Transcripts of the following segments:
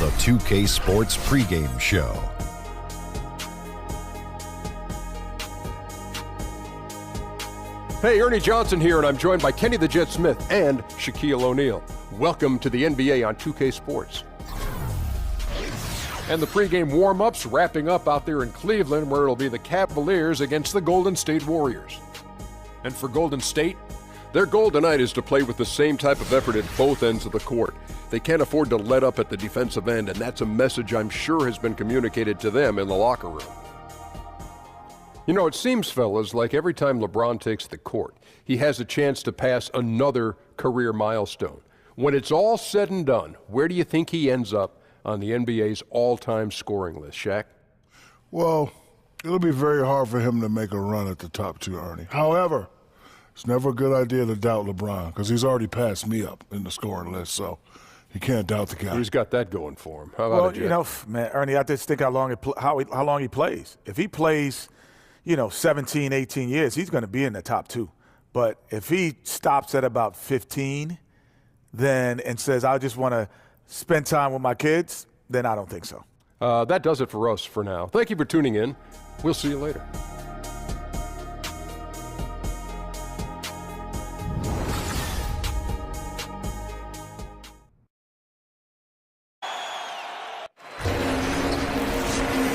the 2K Sports pregame show. Hey, Ernie Johnson here, and I'm joined by Kenny the Jet Smith and Shaquille O'Neal. Welcome to the NBA on 2K Sports. And the pregame warm-ups wrapping up out there in Cleveland, where it'll be the Cavaliers against the Golden State Warriors. And for Golden State, their goal tonight is to play with the same type of effort at both ends of the court. They can't afford to let up at the defensive end, and that's a message I'm sure has been communicated to them in the locker room. You know, it seems, fellas, like every time LeBron takes the court, he has a chance to pass another career milestone. When it's all said and done, where do you think he ends up on the NBA's all-time scoring list, Shaq? Well, it'll be very hard for him to make a run at the top two, Ernie. However, it's never a good idea to doubt LeBron because he's already passed me up in the scoring list, so you can't doubt the guy. He's got that going for him. How about it, Jeff? You know, man, Ernie, I just think how long he plays. If he plays, 17, 18 years, he's going to be in the top two. But if he stops at about 15 and says, I just want to spend time with my kids, then I don't think so. That does it for us for now. Thank you for tuning in. We'll see you later.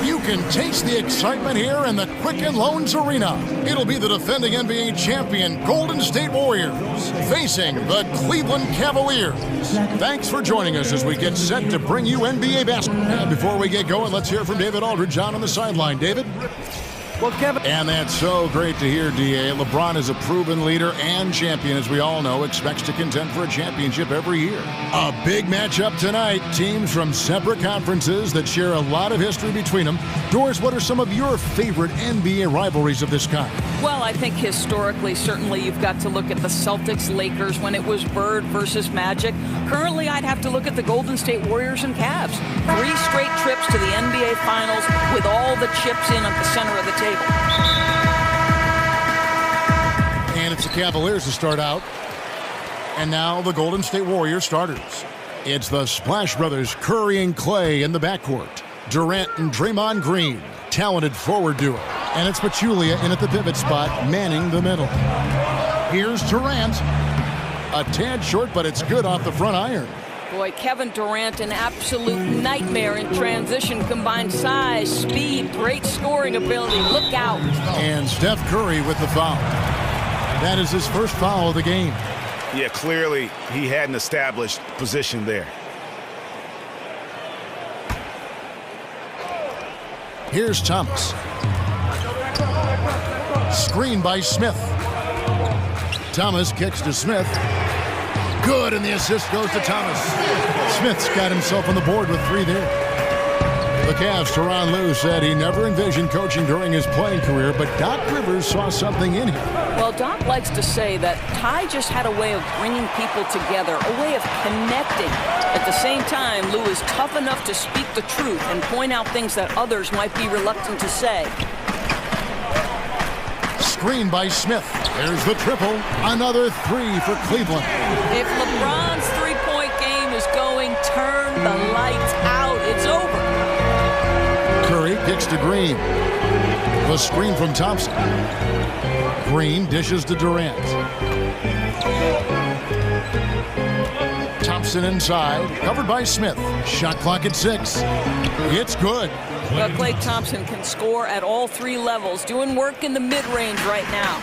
You can taste the excitement here in the Quicken Loans Arena. It'll be the defending NBA champion Golden State Warriors facing the Cleveland Cavaliers. Thanks for joining us as we get set to bring you NBA basketball. And before we get going, let's hear from David Aldridge on the sideline. David? Well, Kevin. And that's so great to hear, D.A. LeBron is a proven leader and champion, as we all know, expects to contend for a championship every year. A big matchup tonight. Teams from separate conferences that share a lot of history between them. Doris, what are some of your favorite NBA rivalries of this kind? Well, I think historically, certainly you've got to look at the Celtics-Lakers when it was Bird versus Magic. Currently, I'd have to look at the Golden State Warriors and Cavs. 3 straight trips to the NBA Finals with all the chips in at the center of the table. And it's the Cavaliers to start out. And now the Golden State Warriors starters. It's the Splash Brothers, Curry and Clay in the backcourt. Durant and Draymond Green, talented forward duo. And it's Pachulia in at the pivot spot, manning the middle. Here's Durant. A tad short, but it's good off the front iron. Boy, Kevin Durant, an absolute nightmare in transition. Combined size, speed, great scoring ability. Look out. And Steph Curry with the foul. That is his first foul of the game. Yeah, clearly he had an established position there. Here's Thomas. Screen by Smith. Thomas kicks to Smith. Good, and the assist goes to Thomas. Smith's got himself on the board with 3 there. The Cavs' Tyronn Lue said he never envisioned coaching during his playing career, but Doc Rivers saw something in him. Well, Doc likes to say that Ty just had a way of bringing people together, a way of connecting. At the same time, Lue is tough enough to speak the truth and point out things that others might be reluctant to say. Screen by Smith. There's the triple. Another 3 for Cleveland. If LeBron's three-point game is going, turn the lights out. It's over. Curry kicks to Green. The screen from Thompson. Green dishes to Durant. Thompson inside, covered by Smith. Shot clock at 6. It's good. Well, Klay Thompson can score at all 3 levels, doing work in the mid-range right now.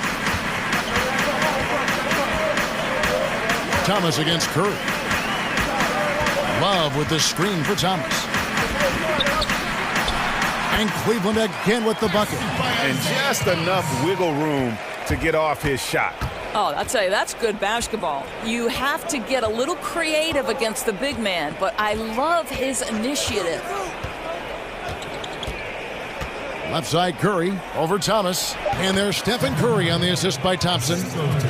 Thomas against Curry. Love with the screen for Thomas. And Cleveland again with the bucket. And just enough wiggle room to get off his shot. Oh, I'd say that's good basketball. You have to get a little creative against the big man, but I love his initiative. Left side Curry over Thomas. And there's Stephen Curry on the assist by Thompson.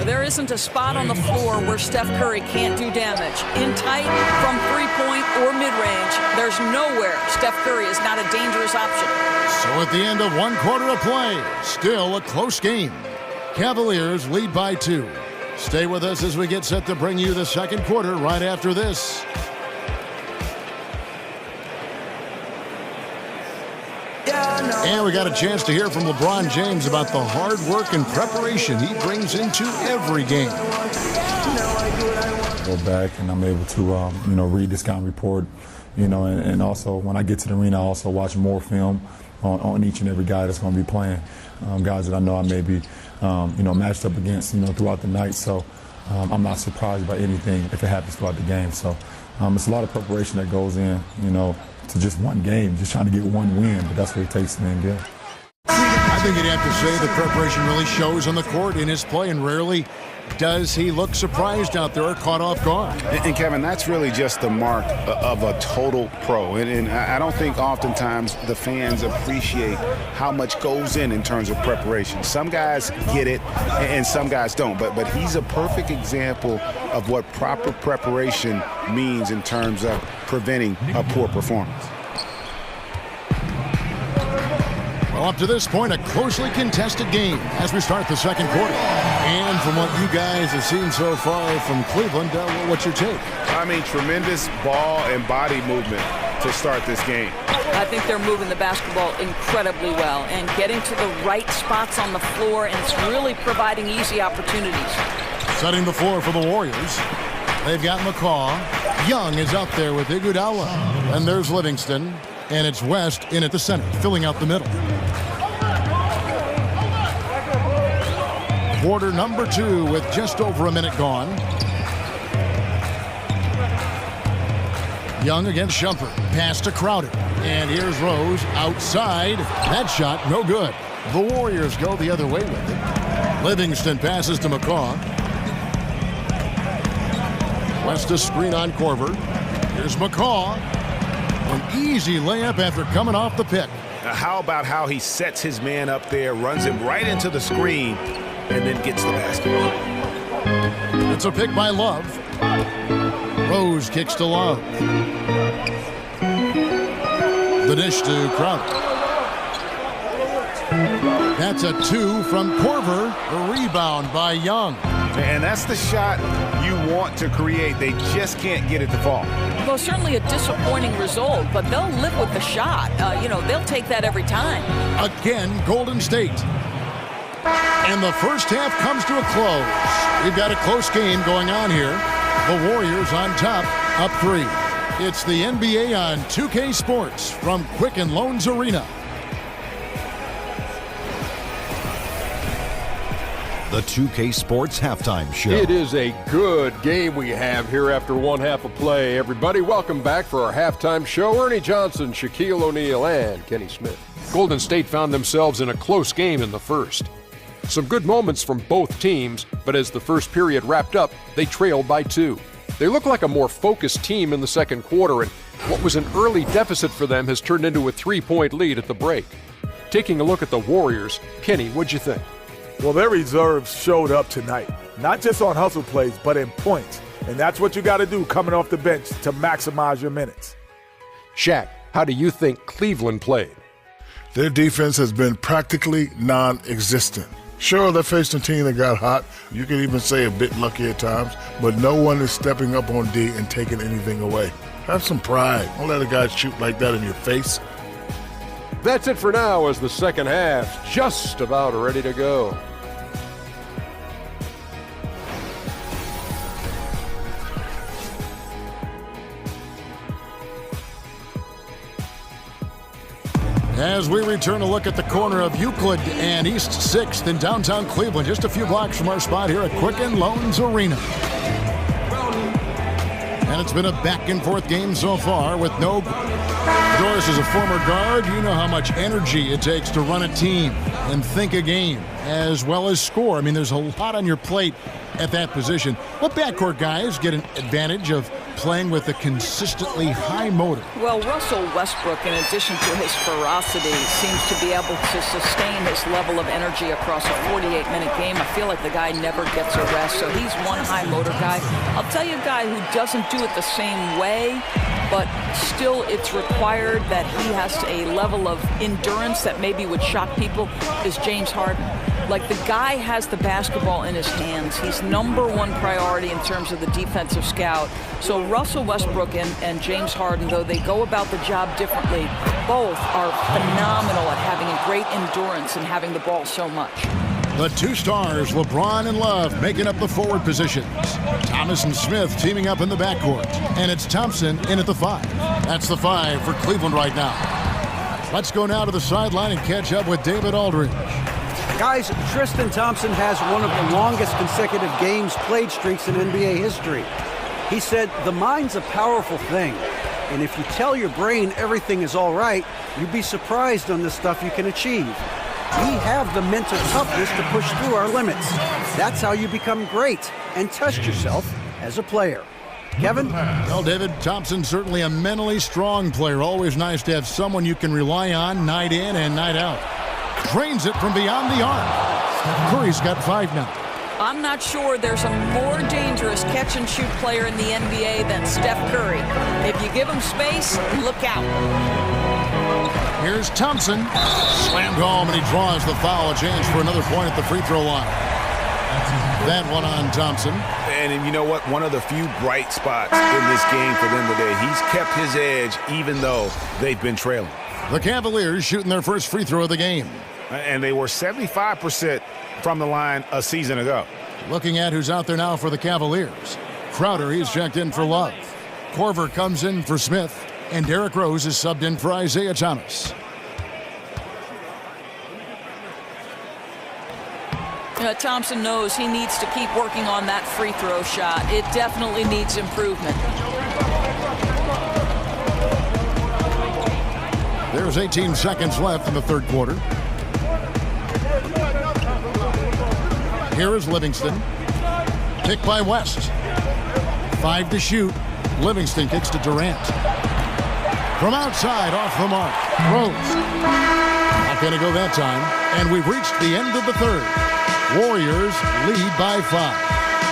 There isn't a spot on the floor where Steph Curry can't do damage. In tight, from three-point or mid-range, there's nowhere Steph Curry is not a dangerous option. So at the end of 1 quarter of play, still a close game. Cavaliers lead by 2. Stay with us as we get set to bring you the second quarter right after this. And we got a chance to hear from LeBron James about the hard work and preparation he brings into every game. Go back and I'm able to, read the scouting report, and also when I get to the arena, I also watch more film on each and every guy that's going to be playing, guys that I know I may be, matched up against, throughout the night. So I'm not surprised by anything if it happens throughout the game. So it's a lot of preparation that goes in, to just one game, just trying to get one win, but that's what it takes in the NBA. I think you'd have to say the preparation really shows on the court in his play, and rarely does he look surprised out there or caught off guard. And Kevin, that's really just the mark of a total pro. And I don't think oftentimes the fans appreciate how much goes in terms of preparation. Some guys get it and some guys don't. But he's a perfect example of what proper preparation means in terms of preventing a poor performance. Well, up to this point, a closely contested game as we start the second quarter. And from what you guys have seen so far from Cleveland, what's your take? I mean, tremendous ball and body movement to start this game. I think they're moving the basketball incredibly well and getting to the right spots on the floor, and it's really providing easy opportunities. Setting the floor for the Warriors. They've got McCaw. Young is up there with Iguodala. And there's Livingston. And it's West in at the center, filling out the middle. Quarter number 2 with just over a minute gone. Young against Shumpert. Pass to Crowder. And here's Rose outside. That shot, no good. The Warriors go the other way with it. Livingston passes to McCaw. West a screen on Korver. Here's McCaw. An easy layup after coming off the pick. Now, how about how he sets his man up there, runs him right into the screen, and then gets the basket. It's a pick by Love. Rose kicks to Love. The dish to Crowder. That's a 2 from Korver. A rebound by Young. And that's the shot you want to create. They just can't get it to fall. Well, certainly a disappointing result, but they'll live with the shot. They'll take that every time. Again, Golden State. And the first half comes to a close. We've got a close game going on here. The Warriors on top, up 3. It's the NBA on 2K Sports from Quicken Loans Arena. The 2K Sports Halftime Show. It is a good game we have here after one half of play. Everybody, welcome back for our halftime show. Ernie Johnson, Shaquille O'Neal, and Kenny Smith. Golden State found themselves in a close game in the first. Some good moments from both teams, but as the first period wrapped up, they trailed by 2. They look like a more focused team in the second quarter, and what was an early deficit for them has turned into a 3-point lead at the break. Taking a look at the Warriors, Kenny, what'd you think? Well, their reserves showed up tonight, not just on hustle plays, but in points. And that's what you got to do coming off the bench to maximize your minutes. Shaq, how do you think Cleveland played? Their defense has been practically non-existent. Sure, they faced a team that got hot. You can even say a bit lucky at times, but no one is stepping up on D and taking anything away. Have some pride. Don't let a guy shoot like that in your face. That's it for now as the second half's just about ready to go. As we return to look at the corner of Euclid and East 6th in downtown Cleveland, just a few blocks from our spot here at Quicken Loans Arena. And it's been a back-and-forth game so far with no... Doris, as a former guard, you know how much energy it takes to run a team and think a game as well as score. I mean, there's a lot on your plate at that position. What backcourt guys get an advantage of playing with a consistently high motor? Well, Russell Westbrook, in addition to his ferocity, seems to be able to sustain his level of energy across a 48-minute game. I feel like the guy never gets a rest, so he's one high motor guy. I'll tell you a guy who doesn't do it the same way, but still it's required that he has a level of endurance that maybe would shock people, is James Harden. Like, the guy has the basketball in his hands. He's #1 priority in terms of the defensive scout. So Russell Westbrook and James Harden, though they go about the job differently, both are phenomenal at having a great endurance and having the ball so much. The two stars, LeBron and Love, making up the forward positions. Thomas and Smith teaming up in the backcourt. And it's Thompson in at the 5. That's the 5 for Cleveland right now. Let's go now to the sideline and catch up with David Aldridge. Guys, Tristan Thompson has one of the longest consecutive games played streaks in NBA history. He said, "The mind's a powerful thing. And if you tell your brain everything is all right, you'd be surprised on the stuff you can achieve. We have the mental toughness to push through our limits. That's how you become great and test yourself as a player." Kevin? Well, David, Thompson's certainly a mentally strong player. Always nice to have someone you can rely on night in and night out. Drains it from beyond the arc. Curry's got 5 now. I'm not sure there's a more dangerous catch-and-shoot player in the NBA than Steph Curry. If you give him space, look out. Here's Thompson. Slammed home, and he draws the foul. A chance for another point at the free throw line. That one on Thompson. And you know what? One of the few bright spots in this game for them today. He's kept his edge even though they've been trailing. The Cavaliers shooting their first free throw of the game. And they were 75% from the line a season ago. Looking at who's out there now for the Cavaliers. Crowder, he's checked in for Love. Korver comes in for Smith. And Derrick Rose is subbed in for Isaiah Thomas. Thompson knows he needs to keep working on that free throw shot. It definitely needs improvement. There's 18 seconds left in the third quarter. Here is Livingston. Picked by West. 5 to shoot. Livingston kicks to Durant. From outside, off the mark. Rose. Not going to go that time. And we've reached the end of the third. Warriors lead by 5.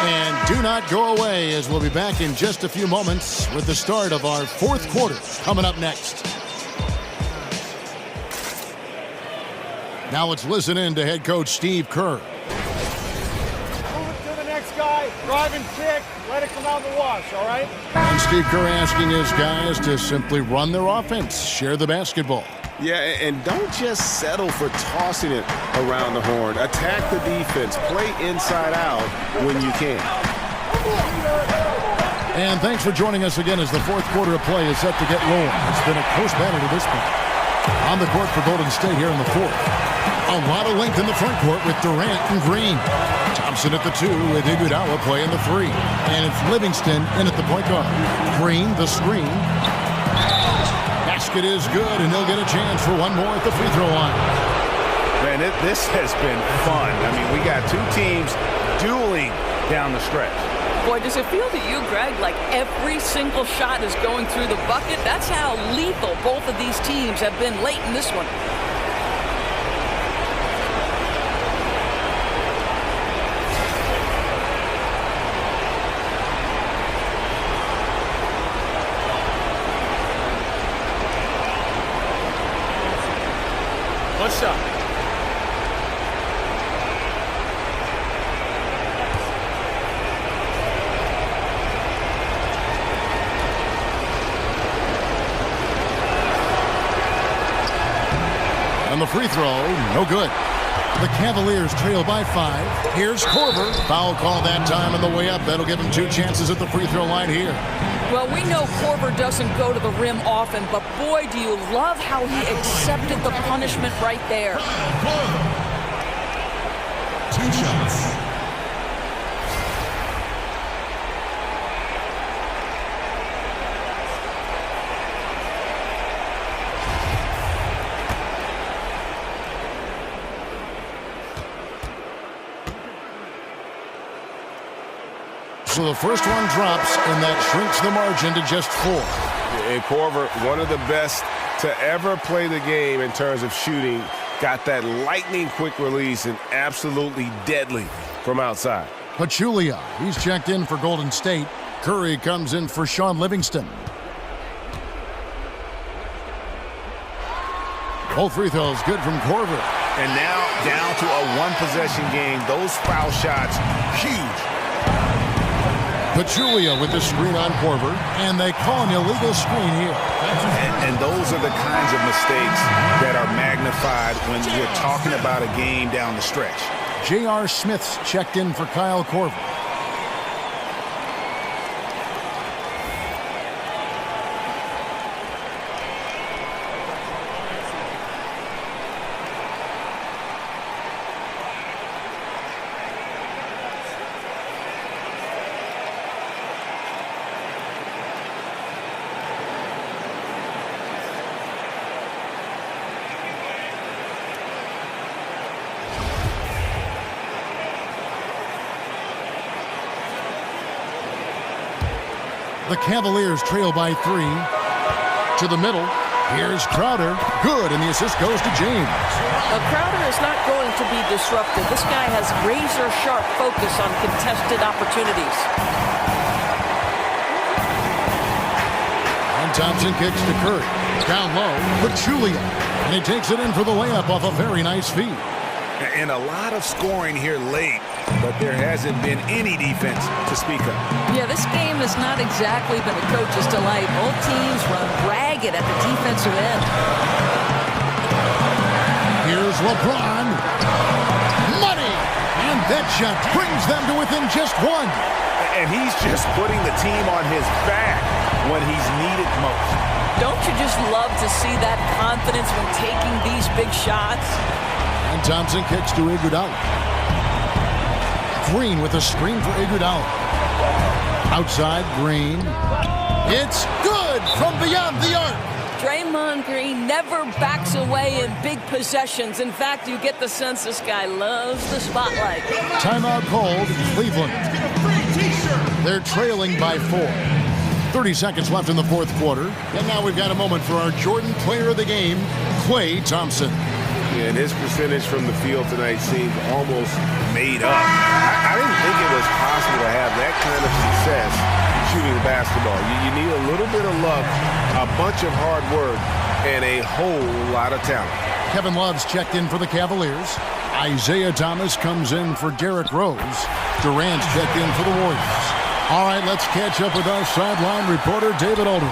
And do not go away, as we'll be back in just a few moments with the start of our fourth quarter coming up next. Now let's listen in to head coach Steve Kerr. Move it to the next guy. Drive and kick. Let it come out in the wash, all right? And Steve Kerr asking his guys to simply run their offense, share the basketball. Yeah, and don't just settle for tossing it around the horn. Attack the defense. Play inside out when you can. And thanks for joining us again as the fourth quarter of play is set to get rolling. It's been a close battle to this point. On the court for Golden State here in the fourth. A lot of length in the front court with Durant and Green. Thompson at the 2 with Iguodala playing the 3. And it's Livingston in at the point guard. Green, the screen. Basket is good, and they'll get a chance for one more at the free throw line. Man, this has been fun. I mean, we got two teams dueling down the stretch. Boy, does it feel to you, Greg, like every single shot is going through the bucket? That's how lethal both of these teams have been late in this one. What's up? And the free throw, no good. The Cavaliers trail by 5. Here's Korver. Foul call that time on the way up. That'll give him 2 chances at the free throw line here. Well, we know Korver doesn't go to the rim often, but boy, do you love how he accepted the punishment right there. 2 shots. So the first one drops, and that shrinks the margin to just 4. And Korver, one of the best to ever play the game in terms of shooting, got that lightning quick release and absolutely deadly from outside. Pachulia, he's checked in for Golden State. Curry comes in for Sean Livingston. Both free throws good from Korver. And now down to a one-possession game. Those foul shots, huge. Pachulia with the screen on Korver, and they call an illegal screen here. And those are the kinds of mistakes that are magnified when you're talking about a game down the stretch. J.R. Smith's checked in for Kyle Korver. The Cavaliers trail by 3. To the middle. Here's Crowder. Good, and the assist goes to James. Well, Crowder is not going to be disruptive. This guy has razor-sharp focus on contested opportunities. And Thompson kicks to Curry. Down low, Pachulia. And he takes it in for the layup off a very nice feed. And a lot of scoring here late, but there hasn't been any defense to speak of. Yeah, this game has not exactly been a coach's delight. Both teams run ragged at the defensive end. Here's LeBron. Money! And that shot brings them to within just 1. And he's just putting the team on his back when he's needed most. Don't you just love to see that confidence when taking these big shots? And Thompson kicks to Iguodala. Green with a screen for Iguodala. Outside, Green. It's good from beyond the arc. Draymond Green never backs away in big possessions. In fact, you get the sense this guy loves the spotlight. Timeout called, Cleveland. They're trailing by 4. 30 seconds left in the fourth quarter. And now we've got a moment for our Jordan player of the game, Klay Thompson. Yeah, and his percentage from the field tonight seemed almost made up. I didn't think it was possible to have that kind of success shooting the basketball. You need a little bit of luck, a bunch of hard work, and a whole lot of talent. Kevin Love's checked in for the Cavaliers. Isaiah Thomas comes in for Derrick Rose. Durant's checked in for the Warriors. All right, let's catch up with our sideline reporter, David Aldridge.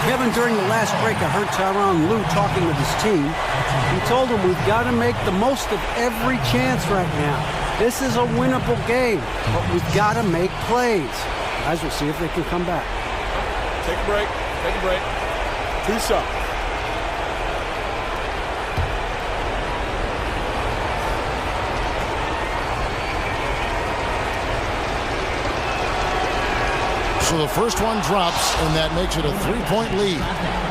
Kevin, during the last break, I heard Tyronn Lue talking with his team. He told them we've got to make the most of every chance right now. This is a winnable game, but we've got to make plays. Guys, we'll see if they can come back. Take a break. Take a break. 2 shots. So the first one drops, and that makes it a 3-point lead.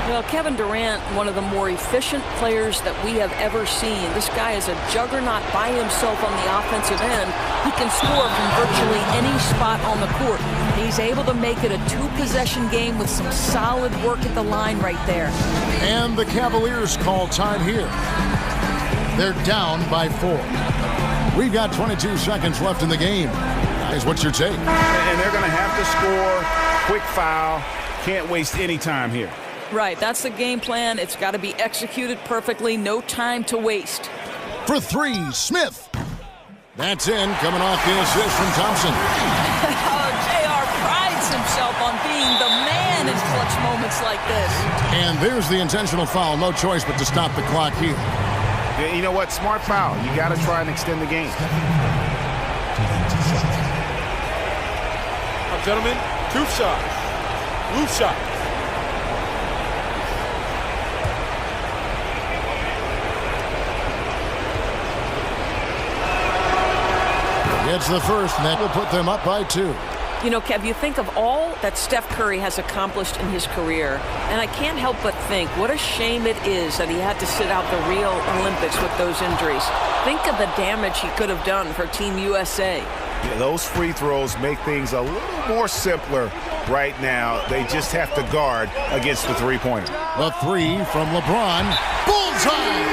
Well, Kevin Durant, one of the more efficient players that we have ever seen. This guy is a juggernaut by himself on the offensive end. He can score from virtually any spot on the court. He's able to make it a 2-possession game with some solid work at the line right there. And the Cavaliers call time here. They're down by 4. We've got 22 seconds left in the game. Guys, what's your take? And they're going to have to score. Quick foul. Can't waste any time here. Right, that's the game plan. It's got to be executed perfectly. No time to waste. For 3, Smith. That's in, coming off the assist from Thompson. JR prides himself on being the man in clutch moments like this. And there's the intentional foul. No choice but to stop the clock here. Yeah, you know what? Smart foul. You got to try and extend the game. Gentlemen, 2 shots. Blue shot. It's the first, and that will put them up by 2. You know, Kev, you think of all that Steph Curry has accomplished in his career, and I can't help but think what a shame it is that he had to sit out the Rio Olympics with those injuries. Think of the damage he could have done for Team USA. Yeah, those free throws make things a little more simpler right now. They just have to guard against the three-pointer. The 3 from LeBron. Bullseye!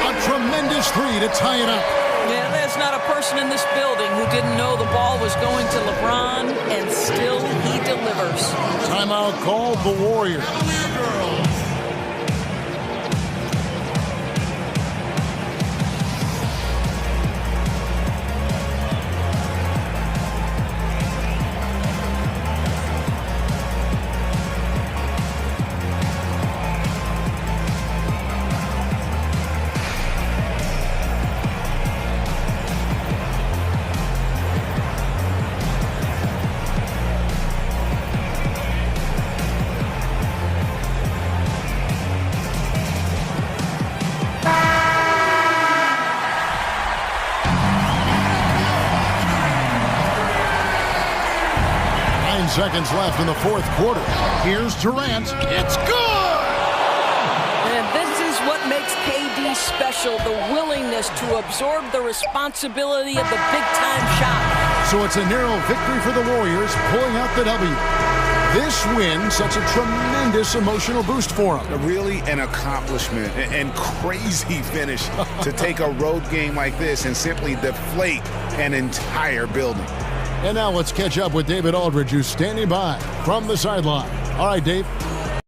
A tremendous 3 to tie it up. Yeah, there's not a person in this building who didn't know the ball was going to LeBron, and still he delivers. Timeout called the Warriors. seconds left in the fourth quarter. Here's Durant. It's good! And this is what makes KD special, the willingness to absorb the responsibility of the big-time shot. So it's a narrow victory for the Warriors, pulling out the W. This win sets a tremendous emotional boost for them. Really an accomplishment and crazy finish to take a road game like this and simply deflate an entire building. And now let's catch up with David Aldridge, who's standing by from the sideline. All right, Dave.